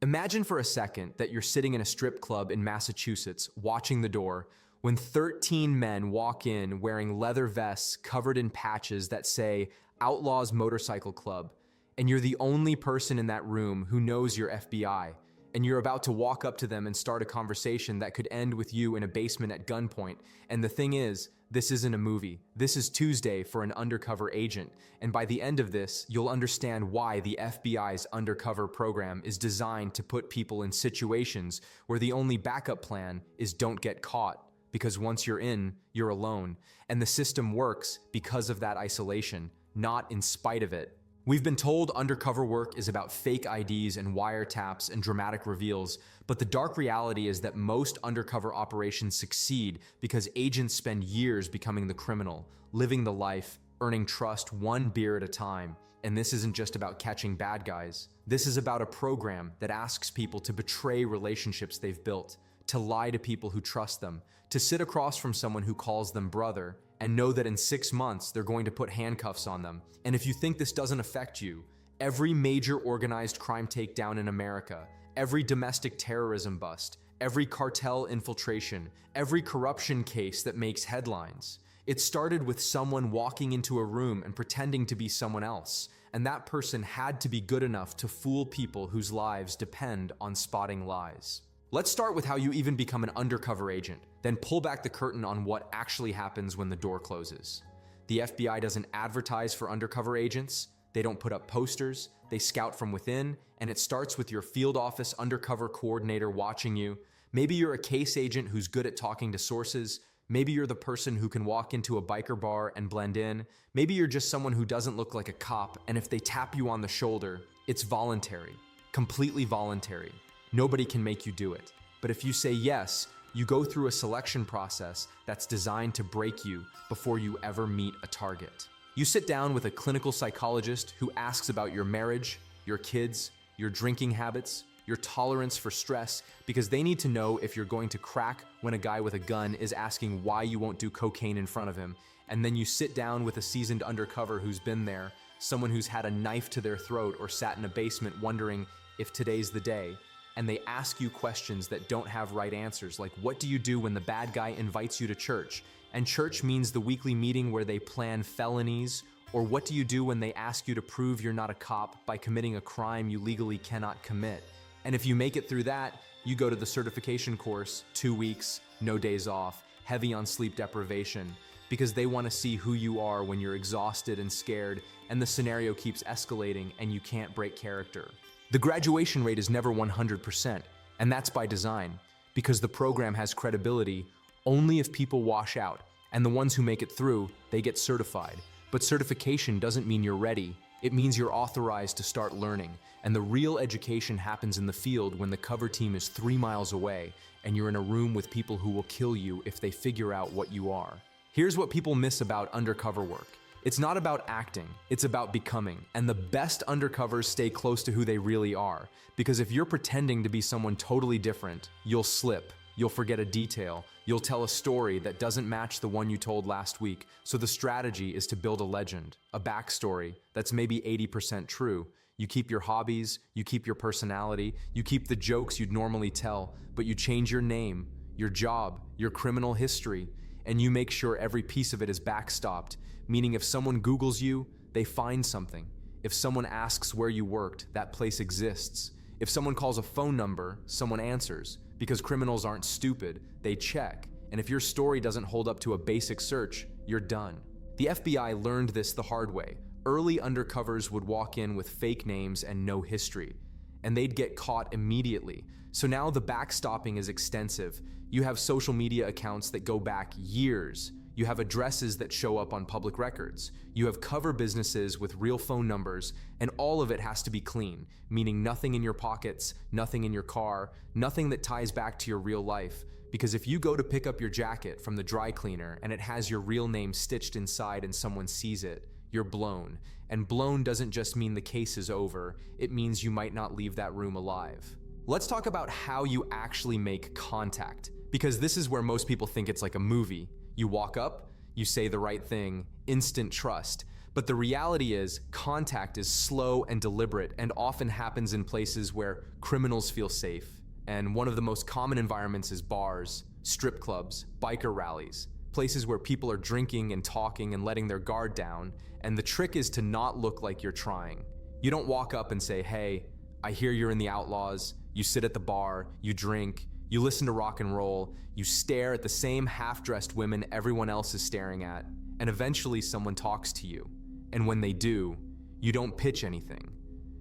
Imagine for a second that you're sitting in a strip club in Massachusetts watching the door when 13 men walk in wearing leather vests covered in patches that say Outlaws Motorcycle Club, and you're the only person in that room who knows you're FBI, and you're about to walk up to them and start a conversation that could end with you in a basement at gunpoint. And the thing is, this isn't a movie. This is Tuesday for an undercover agent, and by the end of this, you'll understand why the FBI's undercover program is designed to put people in situations where the only backup plan is don't get caught, because once you're in, you're alone, and the system works because of that isolation, not in spite of it. We've been told undercover work is about fake IDs and wiretaps and dramatic reveals, but the dark reality is that most undercover operations succeed because agents spend years becoming the criminal, living the life, earning trust one beer at a time. And this isn't just about catching bad guys. This is about a program that asks people to betray relationships they've built, to lie to people who trust them, to sit across from someone who calls them brother, and know that in 6 months they're going to put handcuffs on them. And if you think this doesn't affect you, every major organized crime takedown in America, every domestic terrorism bust, every cartel infiltration, every corruption case that makes headlines, it started with someone walking into a room and pretending to be someone else, and that person had to be good enough to fool people whose lives depend on spotting lies. Let's start with how you even become an undercover agent, then pull back the curtain on what actually happens when the door closes. The FBI doesn't advertise for undercover agents, they don't put up posters, they scout from within, and it starts with your field office undercover coordinator watching you. Maybe you're a case agent who's good at talking to sources, maybe you're the person who can walk into a biker bar and blend in, maybe you're just someone who doesn't look like a cop, and if they tap you on the shoulder, it's voluntary, completely voluntary. Nobody can make you do it. But if you say yes, you go through a selection process that's designed to break you before you ever meet a target. You sit down with a clinical psychologist who asks about your marriage, your kids, your drinking habits, your tolerance for stress, because they need to know if you're going to crack when a guy with a gun is asking why you won't do cocaine in front of him. And then you sit down with a seasoned undercover who's been there, someone who's had a knife to their throat or sat in a basement wondering if today's the day. And they ask you questions that don't have right answers, like what do you do when the bad guy invites you to church? And church means the weekly meeting where they plan felonies, or what do you do when they ask you to prove you're not a cop by committing a crime you legally cannot commit? And if you make it through that, you go to the certification course, 2 weeks, no days off, heavy on sleep deprivation, because they want to see who you are when you're exhausted and scared, and the scenario keeps escalating and you can't break character. The graduation rate is never 100%, and that's by design, because the program has credibility only if people wash out, and the ones who make it through, they get certified. But certification doesn't mean you're ready, it means you're authorized to start learning, and the real education happens in the field when the cover team is 3 miles away, and you're in a room with people who will kill you if they figure out what you are. Here's what people miss about undercover work. It's not about acting, it's about becoming. And the best undercovers stay close to who they really are. Because if you're pretending to be someone totally different, you'll slip, you'll forget a detail, you'll tell a story that doesn't match the one you told last week. So the strategy is to build a legend, a backstory that's maybe 80% true. You keep your hobbies, you keep your personality, you keep the jokes you'd normally tell, but you change your name, your job, your criminal history, and you make sure every piece of it is backstopped, meaning if someone Googles you, they find something. If someone asks where you worked, that place exists. If someone calls a phone number, someone answers, because criminals aren't stupid, they check. And if your story doesn't hold up to a basic search, you're done. The FBI learned this the hard way. Early undercovers would walk in with fake names and no history, and they'd get caught immediately. So now the backstopping is extensive. You have social media accounts that go back years. You have addresses that show up on public records. You have cover businesses with real phone numbers, and all of it has to be clean, meaning nothing in your pockets, nothing in your car, nothing that ties back to your real life. Because if you go to pick up your jacket from the dry cleaner and it has your real name stitched inside and someone sees it, you're blown. And blown doesn't just mean the case is over, it means you might not leave that room alive. Let's talk about how you actually make contact, because this is where most people think it's like a movie. You walk up, you say the right thing, instant trust. But the reality is, contact is slow and deliberate and often happens in places where criminals feel safe. And one of the most common environments is bars, strip clubs, biker rallies, places where people are drinking and talking and letting their guard down. And the trick is to not look like you're trying. You don't walk up and say, "Hey, I hear you're in the Outlaws." You sit at the bar, you drink, you listen to rock and roll, you stare at the same half-dressed women everyone else is staring at, and eventually someone talks to you. And when they do, you don't pitch anything.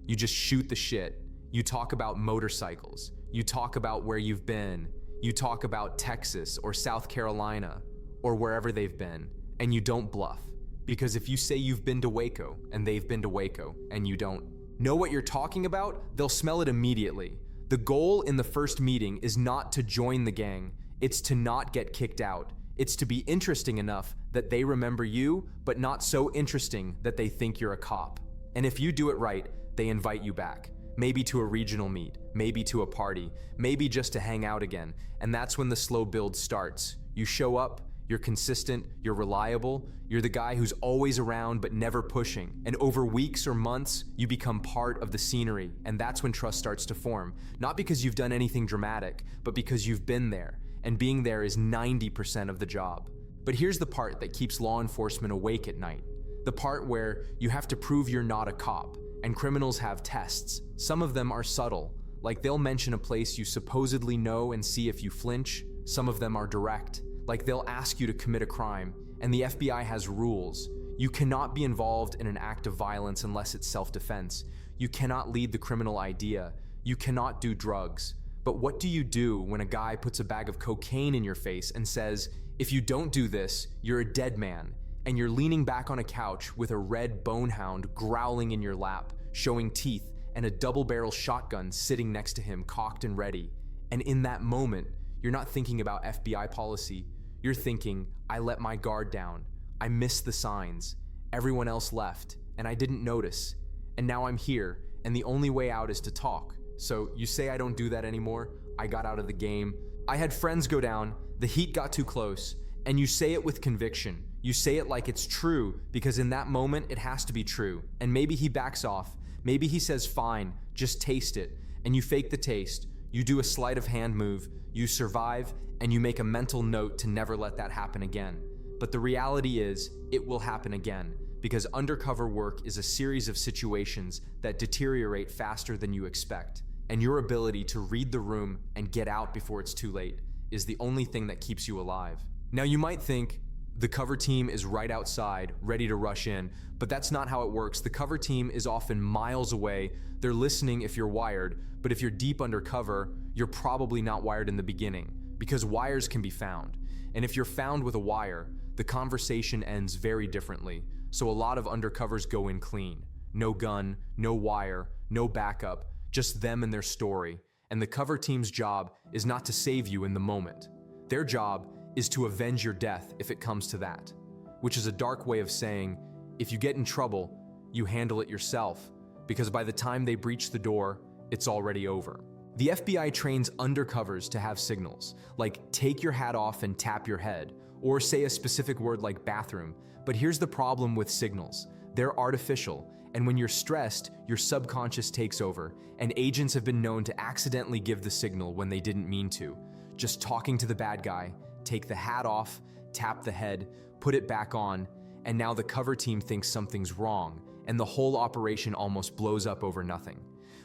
You just shoot the shit. You talk about motorcycles. You talk about where you've been. You talk about Texas or South Carolina or wherever they've been, and you don't bluff. Because if you say you've been to Waco and they've been to Waco and you don't know what you're talking about, they'll smell it immediately. The goal in the first meeting is not to join the gang, it's to not get kicked out. It's to be interesting enough that they remember you, but not so interesting that they think you're a cop. And if you do it right, they invite you back. Maybe to a regional meet, maybe to a party, maybe just to hang out again. And that's when the slow build starts. You show up, you're consistent, you're reliable, you're the guy who's always around but never pushing. And over weeks or months, you become part of the scenery, and that's when trust starts to form. Not because you've done anything dramatic, but because you've been there, and being there is 90% of the job. But here's the part that keeps law enforcement awake at night. The part where you have to prove you're not a cop, and criminals have tests. Some of them are subtle, like they'll mention a place you supposedly know and see if you flinch. Some of them are direct, like they'll ask you to commit a crime, and the FBI has rules. You cannot be involved in an act of violence unless it's self-defense. You cannot lead the criminal idea. You cannot do drugs. But what do you do when a guy puts a bag of cocaine in your face and says, "If you don't do this, you're a dead man," and you're leaning back on a couch with a red bonehound growling in your lap, showing teeth, and a double-barrel shotgun sitting next to him cocked and ready. And in that moment, you're not thinking about FBI policy. You're thinking, "I let my guard down. I missed the signs. Everyone else left, and I didn't notice. And now I'm here, and the only way out is to talk." So you say I don't do that anymore. I got out of the game. I had friends go down. The heat got too close. And you say it with conviction. You say it like it's true, because in that moment, it has to be true. And maybe he backs off. Maybe he says, "Fine, just taste it." And you fake the taste. You do a sleight of hand move. You survive, and you make a mental note to never let that happen again. But the reality is, it will happen again, because undercover work is a series of situations that deteriorate faster than you expect. And your ability to read the room and get out before it's too late is the only thing that keeps you alive. Now you might think, the cover team is right outside, ready to rush in, but that's not how it works. The cover team is often miles away. They're listening if you're wired, but if you're deep undercover, you're probably not wired in the beginning, because wires can be found. And if you're found with a wire, the conversation ends very differently. So a lot of undercovers go in clean. No gun, no wire, no backup, just them and their story. And the cover team's job is not to save you in the moment. Their job is to avenge your death if it comes to that, which is a dark way of saying, if you get in trouble, you handle it yourself, because by the time they breach the door, it's already over. The FBI trains undercovers to have signals, like take your hat off and tap your head, or say a specific word like bathroom. But here's the problem with signals. They're artificial, and when you're stressed, your subconscious takes over, and agents have been known to accidentally give the signal when they didn't mean to. Just talking to the bad guy, take the hat off, tap the head, put it back on, and now the cover team thinks something's wrong, and the whole operation almost blows up over nothing.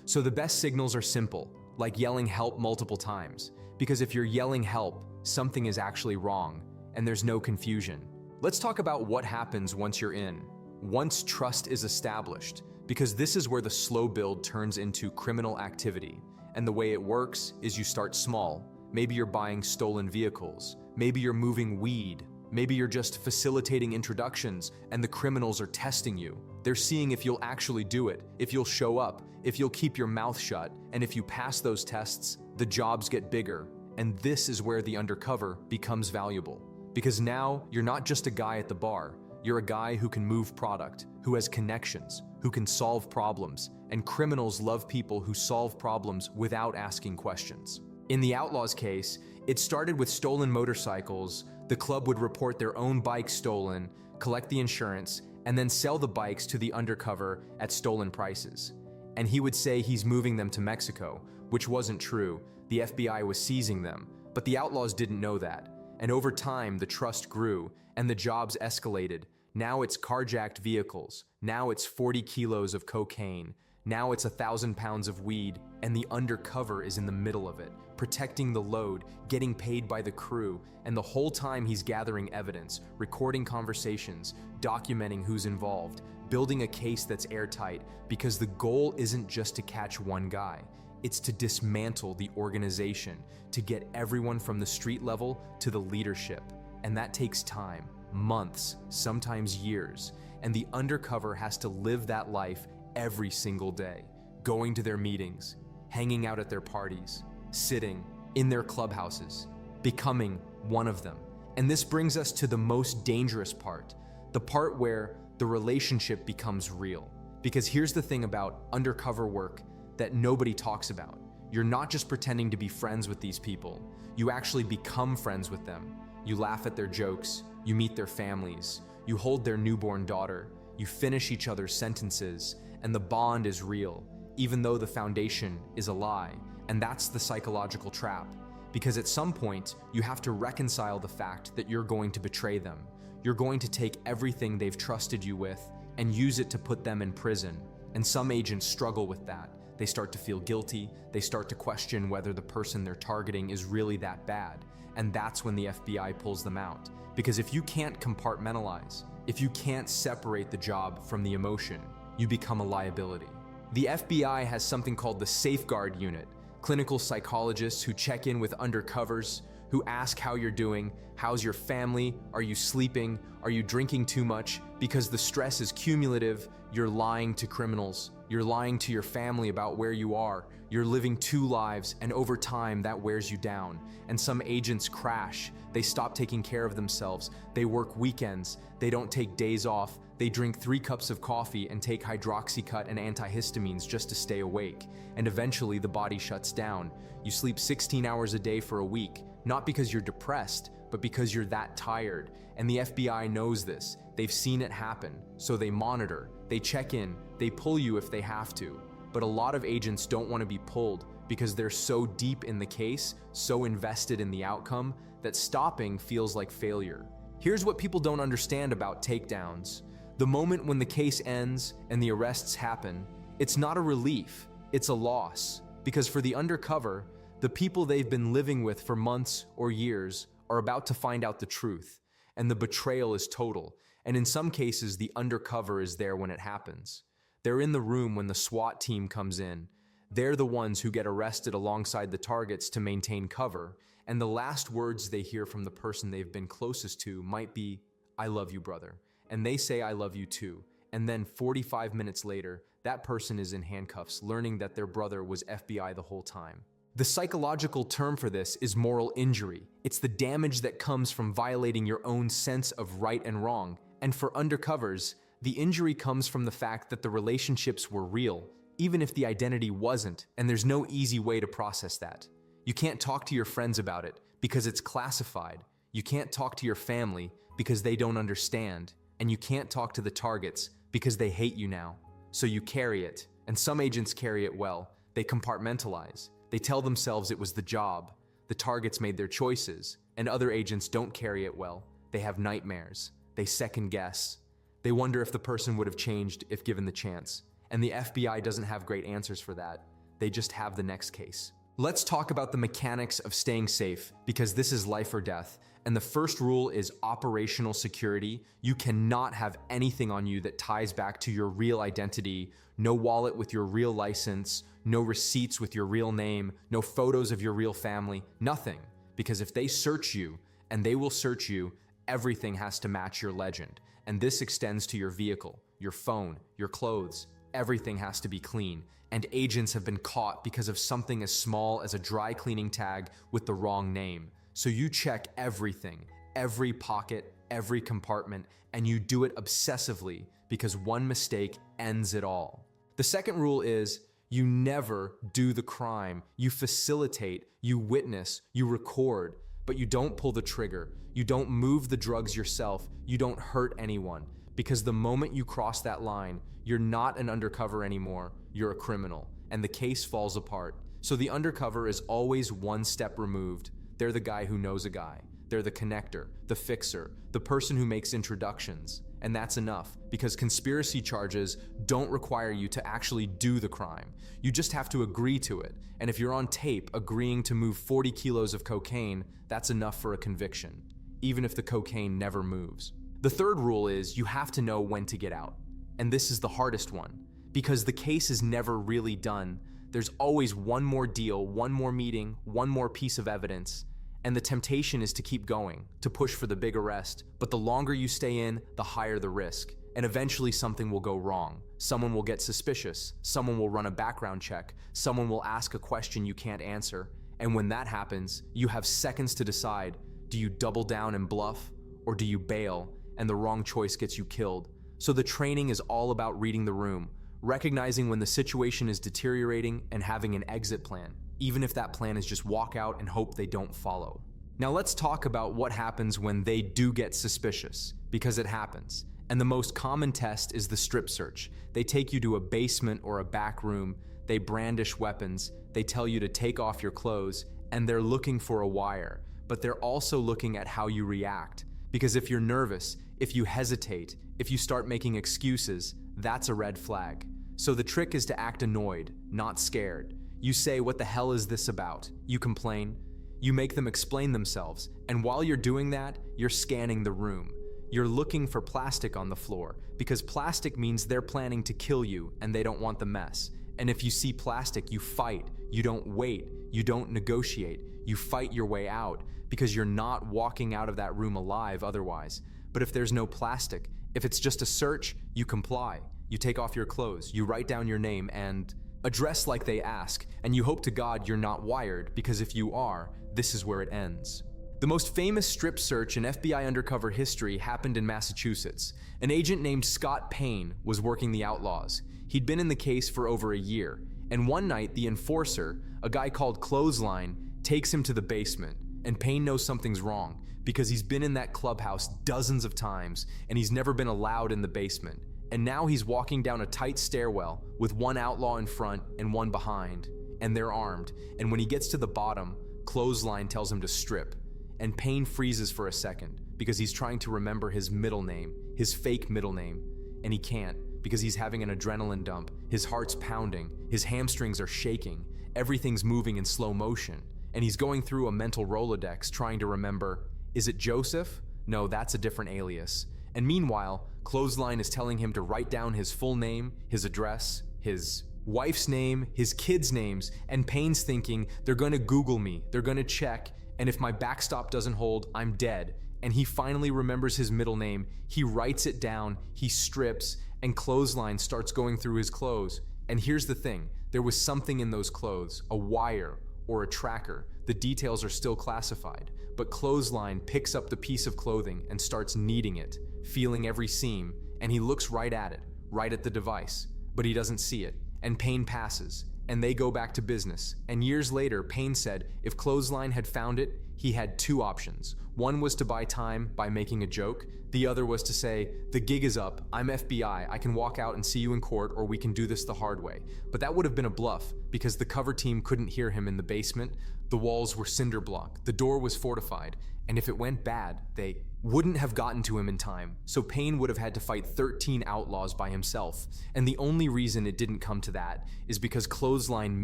So the best signals are simple, like yelling help multiple times, because if you're yelling help, something is actually wrong, and there's no confusion. Let's talk about what happens once you're in, once trust is established, because this is where the slow build turns into criminal activity. And the way it works is you start small. Maybe you're buying stolen vehicles. Maybe you're moving weed. Maybe you're just facilitating introductions and the criminals are testing you. They're seeing if you'll actually do it, if you'll show up, if you'll keep your mouth shut, and if you pass those tests, the jobs get bigger. And this is where the undercover becomes valuable. Because now you're not just a guy at the bar, you're a guy who can move product, who has connections, who can solve problems, and criminals love people who solve problems without asking questions. In the Outlaws case, it started with stolen motorcycles. The club would report their own bike stolen, collect the insurance, and then sell the bikes to the undercover at stolen prices. And he would say he's moving them to Mexico, which wasn't true. The FBI was seizing them, but the outlaws didn't know that. And over time, the trust grew, and the jobs escalated. Now it's carjacked vehicles. Now it's 40 kilos of cocaine. Now it's 1,000 pounds of weed, and the undercover is in the middle of it, protecting the load, getting paid by the crew, and the whole time he's gathering evidence, recording conversations, documenting who's involved, building a case that's airtight, because the goal isn't just to catch one guy. It's to dismantle the organization, to get everyone from the street level to the leadership. And that takes time, months, sometimes years. And the undercover has to live that life every single day, going to their meetings, hanging out at their parties, sitting in their clubhouses, becoming one of them. And this brings us to the most dangerous part, the part where the relationship becomes real. Because here's the thing about undercover work that nobody talks about. You're not just pretending to be friends with these people. You actually become friends with them. You laugh at their jokes, you meet their families, you hold their newborn daughter, you finish each other's sentences, and the bond is real, even though the foundation is a lie. And that's the psychological trap. Because at some point, you have to reconcile the fact that you're going to betray them. You're going to take everything they've trusted you with and use it to put them in prison. And some agents struggle with that. They start to feel guilty. They start to question whether the person they're targeting is really that bad. And that's when the FBI pulls them out. Because if you can't compartmentalize, if you can't separate the job from the emotion, you become a liability. The FBI has something called the Safeguard Unit, clinical psychologists who check in with undercovers, who ask how you're doing, how's your family, are you sleeping, are you drinking too much? Because the stress is cumulative, you're lying to criminals, you're lying to your family about where you are, you're living two lives, and over time that wears you down. And some agents crash, they stop taking care of themselves, they work weekends, they don't take days off, they drink 3 cups of coffee and take hydroxycut and antihistamines just to stay awake. And eventually the body shuts down. You sleep 16 hours a day for a week, not because you're depressed, but because you're that tired. And the FBI knows this. They've seen it happen. So they monitor, they check in, they pull you if they have to. But a lot of agents don't want to be pulled because they're so deep in the case, so invested in the outcome, that stopping feels like failure. Here's what people don't understand about takedowns. The moment when the case ends and the arrests happen, it's not a relief, it's a loss. Because for the undercover, the people they've been living with for months or years are about to find out the truth, and the betrayal is total. And in some cases, the undercover is there when it happens. They're in the room when the SWAT team comes in. They're the ones who get arrested alongside the targets to maintain cover, and the last words they hear from the person they've been closest to might be, "I love you, brother." And they say, "I love you too." And then 45 minutes later, that person is in handcuffs, learning that their brother was FBI the whole time. The psychological term for this is moral injury. It's the damage that comes from violating your own sense of right and wrong. And for undercovers, the injury comes from the fact that the relationships were real, even if the identity wasn't, and there's no easy way to process that. You can't talk to your friends about it because it's classified. You can't talk to your family because they don't understand. And you can't talk to the targets because they hate you now. So you carry it, and some agents carry it well. They compartmentalize. They tell themselves it was the job. The targets made their choices, and other agents don't carry it well. They have nightmares. They second guess. They wonder if the person would have changed if given the chance. And the FBI doesn't have great answers for that. They just have the next case. Let's talk about the mechanics of staying safe, because this is life or death. And the first rule is operational security. You cannot have anything on you that ties back to your real identity. No wallet with your real license, no receipts with your real name, no photos of your real family, nothing. Because if they search you, and they will search you, everything has to match your legend. And this extends to your vehicle, your phone, your clothes. Everything has to be clean. And agents have been caught because of something as small as a dry cleaning tag with the wrong name. So you check everything, every pocket, every compartment, and you do it obsessively because one mistake ends it all. The second rule is you never do the crime. You facilitate, you witness, you record, but you don't pull the trigger. You don't move the drugs yourself. You don't hurt anyone. because the moment you cross that line, you're not an undercover anymore, you're a criminal, and the case falls apart. So the undercover is always one step removed. They're the guy who knows a guy. They're the connector, the fixer, the person who makes introductions. And that's enough, because conspiracy charges don't require you to actually do the crime. You just have to agree to it. And if you're on tape agreeing to move 40 kilos of cocaine, that's enough for a conviction, even if the cocaine never moves. The third rule is you have to know when to get out. And this is the hardest one, because the case is never really done. There's always one more deal, one more meeting, one more piece of evidence. And the temptation is to keep going, to push for the big arrest. But the longer you stay in, the higher the risk. And eventually something will go wrong. Someone will get suspicious. Someone will run a background check. Someone will ask a question you can't answer. And when that happens, you have seconds to decide. Do you double down and bluff? Or do you bail and the wrong choice gets you killed? So the training is all about reading the room, recognizing when the situation is deteriorating and having an exit plan, even if that plan is just walk out and hope they don't follow. Now let's talk about what happens when they do get suspicious, because it happens. And the most common test is the strip search. They take you to a basement or a back room, they brandish weapons, they tell you to take off your clothes, and they're looking for a wire. But they're also looking at how you react. Because if you're nervous, if you hesitate, if you start making excuses, that's a red flag. So the trick is to act annoyed, not scared. You say, "What the hell is this about?" You complain. You make them explain themselves. And while you're doing that, you're scanning the room. You're looking for plastic on the floor, because plastic means they're planning to kill you and they don't want the mess. And if you see plastic, you fight. You don't wait. You don't negotiate. You fight your way out, because you're not walking out of that room alive otherwise. But if there's no plastic, if it's just a search, you comply. You take off your clothes, you write down your name and address like they ask, and you hope to God you're not wired, because if you are, this is where it ends. The most famous strip search in FBI undercover history happened in Massachusetts. An agent named Scott Payne was working the outlaws. He'd been in the case for over a year, and one night the enforcer, a guy called Clothesline, takes him to the basement, and Payne knows something's wrong, because he's been in that clubhouse dozens of times, and he's never been allowed in the basement. And now he's walking down a tight stairwell with one outlaw in front and one behind, and they're armed. And when he gets to the bottom, Clothesline tells him to strip. And Payne freezes for a second because he's trying to remember his middle name, his fake middle name. And he can't, because he's having an adrenaline dump. His heart's pounding, his hamstrings are shaking, everything's moving in slow motion. And he's going through a mental Rolodex trying to remember, is it Joseph? No, that's a different alias. And meanwhile, Clothesline is telling him to write down his full name, his address, his wife's name, his kids' names, and Payne's thinking, they're gonna Google me, they're gonna check, and if my backstop doesn't hold, I'm dead. And he finally remembers his middle name, he writes it down, he strips, and Clothesline starts going through his clothes. And here's the thing, there was something in those clothes, a wire or a tracker. The details are still classified, but Clothesline picks up the piece of clothing and starts kneading it, feeling every seam, and he looks right at it, right at the device, but he doesn't see it. And Payne passes, and they go back to business. And years later, Payne said if Clothesline had found it, he had two options. One was to buy time by making a joke. The other was to say, the gig is up, I'm FBI, I can walk out and see you in court, or we can do this the hard way. But that would have been a bluff, because the cover team couldn't hear him in the basement. The walls were cinder block, the door was fortified, and if it went bad, they wouldn't have gotten to him in time. So Payne would have had to fight 13 outlaws by himself. And the only reason it didn't come to that is because Clothesline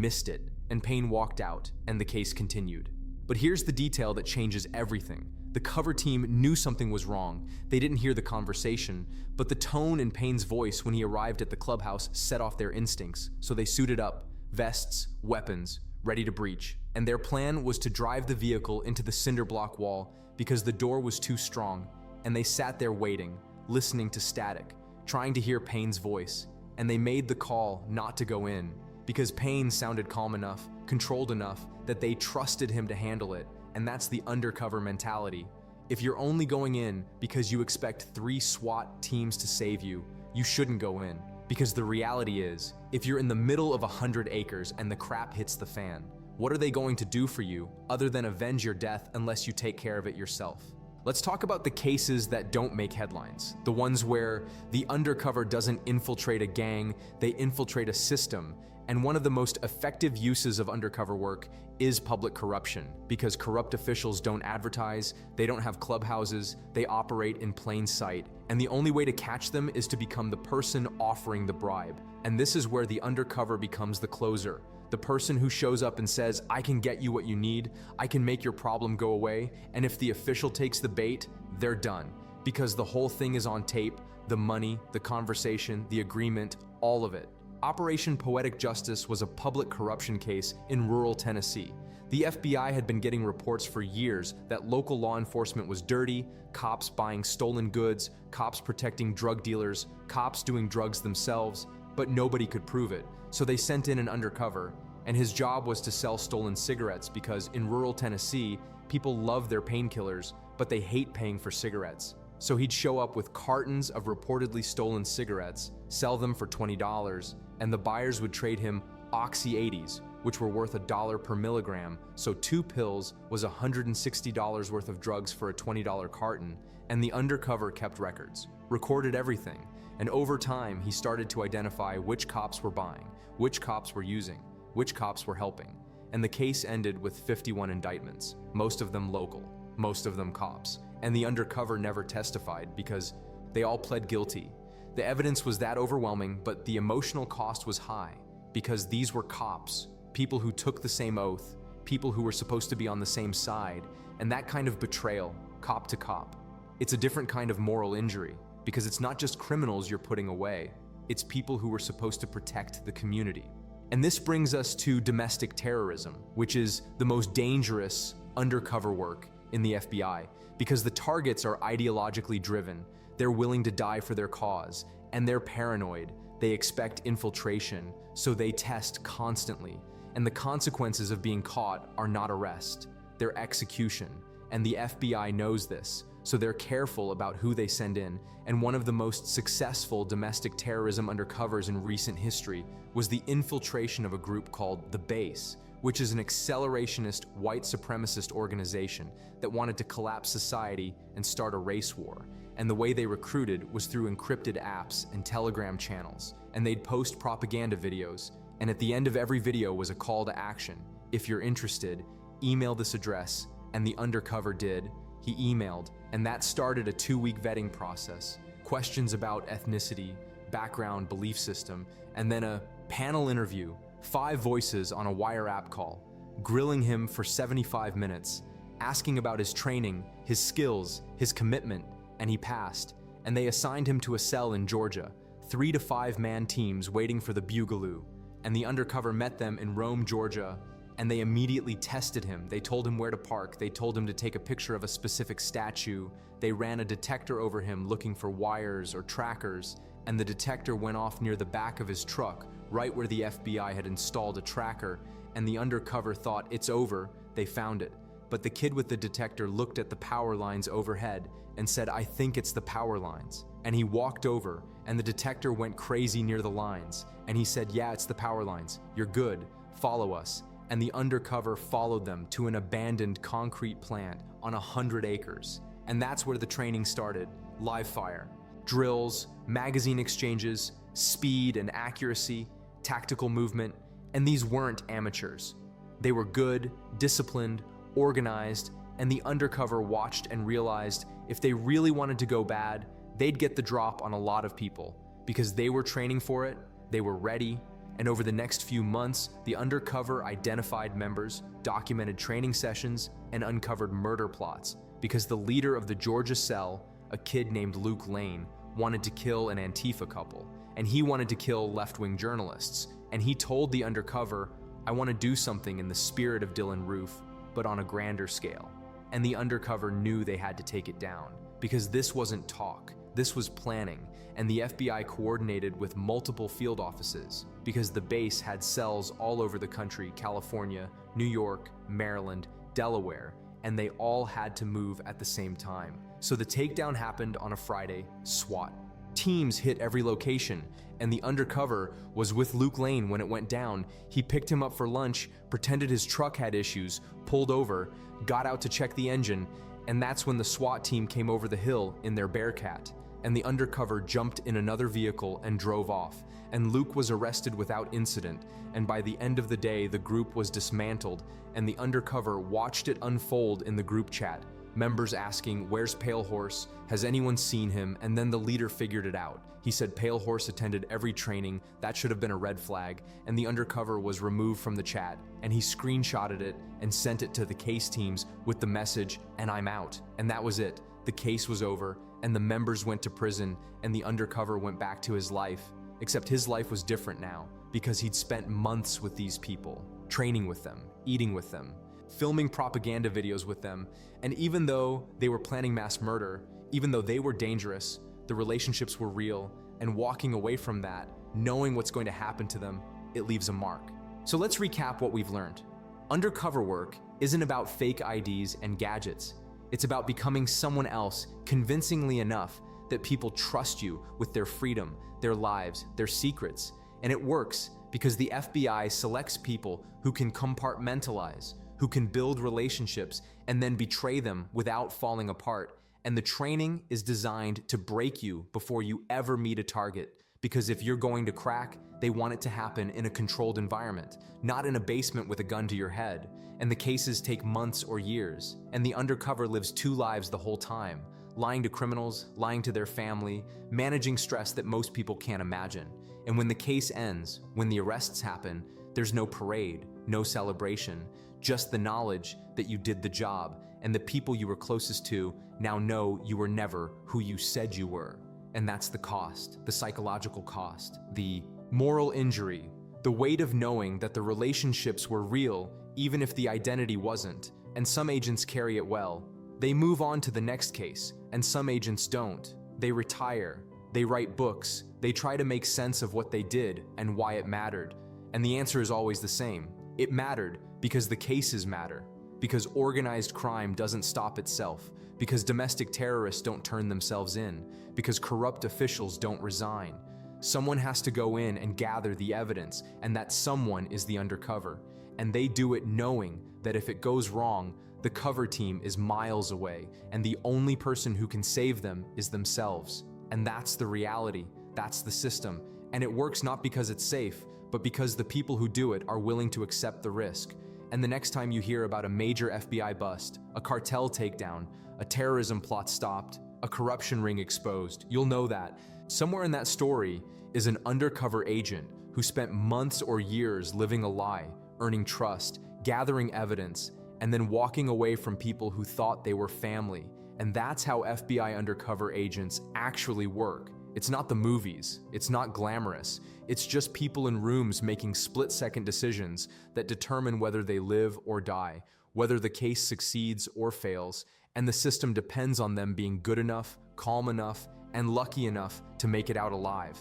missed it, and Payne walked out, and the case continued. But here's the detail that changes everything. The cover team knew something was wrong. They didn't hear the conversation, but the tone in Payne's voice when he arrived at the clubhouse set off their instincts. So they suited up, vests, weapons, ready to breach. And their plan was to drive the vehicle into the cinder block wall because the door was too strong. And they sat there waiting, listening to static, trying to hear Payne's voice. And they made the call not to go in because Payne sounded calm enough, controlled enough that they trusted him to handle it. And that's the undercover mentality. If you're only going in because you expect 3 SWAT teams to save you, you shouldn't go in. Because the reality is, if you're in the middle of 100 acres and the crap hits the fan, what are they going to do for you other than avenge your death unless you take care of it yourself? Let's talk about the cases that don't make headlines, the ones where the undercover doesn't infiltrate a gang, they infiltrate a system. And one of the most effective uses of undercover work is public corruption, because corrupt officials don't advertise, they don't have clubhouses, they operate in plain sight, and the only way to catch them is to become the person offering the bribe. And this is where the undercover becomes the closer, the person who shows up and says, I can get you what you need, I can make your problem go away, and if the official takes the bait, they're done. Because the whole thing is on tape, the money, the conversation, the agreement, all of it. Operation Poetic Justice was a public corruption case in rural Tennessee. The FBI had been getting reports for years that local law enforcement was dirty, cops buying stolen goods, cops protecting drug dealers, cops doing drugs themselves, but nobody could prove it. So they sent in an undercover, and his job was to sell stolen cigarettes because in rural Tennessee, people love their painkillers, but they hate paying for cigarettes. So he'd show up with cartons of reportedly stolen cigarettes, sell them for $20, and the buyers would trade him Oxy 80s, which were worth $1 per milligram, so 2 pills was $160 worth of drugs for a $20 carton, and the undercover kept records, recorded everything, and over time he started to identify which cops were buying, which cops were using, which cops were helping, and the case ended with 51 indictments, most of them local, most of them cops, and the undercover never testified because they all pled guilty. The evidence was that overwhelming, but the emotional cost was high because these were cops, people who took the same oath, people who were supposed to be on the same side, and that kind of betrayal, cop to cop, it's a different kind of moral injury because it's not just criminals you're putting away, it's people who were supposed to protect the community. And this brings us to domestic terrorism, which is the most dangerous undercover work in the FBI because the targets are ideologically driven, they're willing to die for their cause, and they're paranoid. They expect infiltration, so they test constantly. And the consequences of being caught are not arrest, they're execution. And the FBI knows this, so they're careful about who they send in. And one of the most successful domestic terrorism undercovers in recent history was the infiltration of a group called The Base, which is an accelerationist white supremacist organization that wanted to collapse society and start a race war. And the way they recruited was through encrypted apps and Telegram channels, and they'd post propaganda videos, and at the end of every video was a call to action. If you're interested, email this address, and the undercover did. He emailed, and that started a 2-week vetting process, questions about ethnicity, background, belief system, and then a panel interview, 5 voices on a wire app call, grilling him for 75 minutes, asking about his training, his skills, his commitment, and he passed, and they assigned him to a cell in Georgia, 3 to 5 man teams waiting for the bugaloo, and the undercover met them in Rome, Georgia, and they immediately tested him. They told him where to park, they told him to take a picture of a specific statue, they ran a detector over him looking for wires or trackers, and the detector went off near the back of his truck, right where the FBI had installed a tracker, and the undercover thought, it's over, they found it. But the kid with the detector looked at the power lines overhead and said, I think it's the power lines. And he walked over, and the detector went crazy near the lines, and he said, yeah, it's the power lines. You're good. Follow us. And the undercover followed them to an abandoned concrete plant on 100 acres. And that's where the training started. Live fire, drills, magazine exchanges, speed and accuracy, tactical movement, and these weren't amateurs. They were good, disciplined, organized, and the undercover watched and realized if they really wanted to go bad, they'd get the drop on a lot of people because they were training for it, they were ready, and over the next few months, the undercover identified members, documented training sessions, and uncovered murder plots because the leader of the Georgia cell, a kid named Luke Lane, wanted to kill an Antifa couple, and he wanted to kill left-wing journalists, and he told the undercover, I want to do something in the spirit of Dylan Roof, but on a grander scale. And the undercover knew they had to take it down because this wasn't talk, this was planning, and the FBI coordinated with multiple field offices because the base had cells all over the country, California, New York, Maryland, Delaware, and they all had to move at the same time. So the takedown happened on a Friday, SWAT. Teams hit every location, and the undercover was with Luke Lane when it went down. He picked him up for lunch, pretended his truck had issues, pulled over, got out to check the engine, And that's when the SWAT team came over the hill in their Bearcat, and the undercover jumped in another vehicle and drove off, and Luke was arrested without incident, and by the end of the day, the group was dismantled, and the undercover watched it unfold in the group chat, members asking, "Where's Pale Horse? Has anyone seen him?" And then the leader figured it out. He said Pale Horse attended every training, that should have been a red flag, and the undercover was removed from the chat, and he screenshotted it and sent it to the case teams with the message, "And I'm out." And that was it. The case was over, and the members went to prison, and the undercover went back to his life. Except his life was different now, because he'd spent months with these people, training with them, eating with them, filming propaganda videos with them, and even though they were planning mass murder, even though they were dangerous, the relationships were real, and walking away from that, knowing what's going to happen to them, it leaves a mark. So let's recap what we've learned. Undercover work isn't about fake IDs and gadgets. It's about becoming someone else convincingly enough that people trust you with their freedom, their lives, their secrets. And it works because the FBI selects people who can compartmentalize, who can build relationships and then betray them without falling apart. And the training is designed to break you before you ever meet a target. Because if you're going to crack, they want it to happen in a controlled environment, not in a basement with a gun to your head. And the cases take months or years. And the undercover lives two lives the whole time, lying to criminals, lying to their family, managing stress that most people can't imagine. And when the case ends, when the arrests happen, there's no parade, no celebration, just the knowledge that you did the job, and the people you were closest to now know you were never who you said you were. And that's the cost, the psychological cost, the moral injury, the weight of knowing that the relationships were real even if the identity wasn't. And some agents carry it well. They move on to the next case, and some agents don't. They retire, they write books, they try to make sense of what they did and why it mattered. And the answer is always the same. It mattered because the cases matter, because organized crime doesn't stop itself, because domestic terrorists don't turn themselves in, because corrupt officials don't resign. Someone has to go in and gather the evidence, and that someone is the undercover. And they do it knowing that if it goes wrong, the cover team is miles away, and the only person who can save them is themselves. And that's the reality, that's the system. And it works not because it's safe, but because the people who do it are willing to accept the risk. And the next time you hear about a major FBI bust, a cartel takedown, a terrorism plot stopped, a corruption ring exposed, you'll know that somewhere in that story is an undercover agent who spent months or years living a lie, earning trust, gathering evidence, and then walking away from people who thought they were family. And that's how FBI undercover agents actually work. It's not the movies, it's not glamorous, it's just people in rooms making split-second decisions that determine whether they live or die, whether the case succeeds or fails, and the system depends on them being good enough, calm enough, and lucky enough to make it out alive.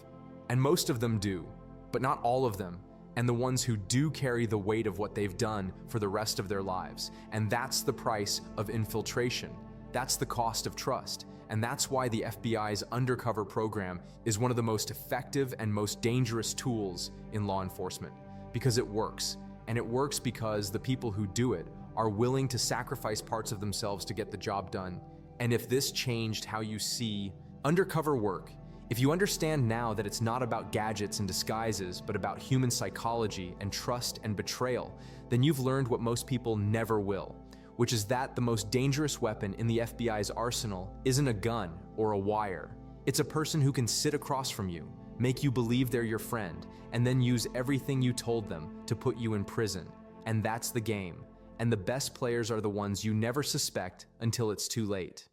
And most of them do, but not all of them. And the ones who do carry the weight of what they've done for the rest of their lives. And that's the price of infiltration. That's the cost of trust. And that's why the FBI's undercover program is one of the most effective and most dangerous tools in law enforcement. Because it works. And it works because the people who do it are willing to sacrifice parts of themselves to get the job done. And if this changed how you see undercover work, if you understand now that it's not about gadgets and disguises, but about human psychology and trust and betrayal, then you've learned what most people never will, which is that the most dangerous weapon in the FBI's arsenal isn't a gun or a wire. It's a person who can sit across from you, make you believe they're your friend, and then use everything you told them to put you in prison. And that's the game. And the best players are the ones you never suspect until it's too late.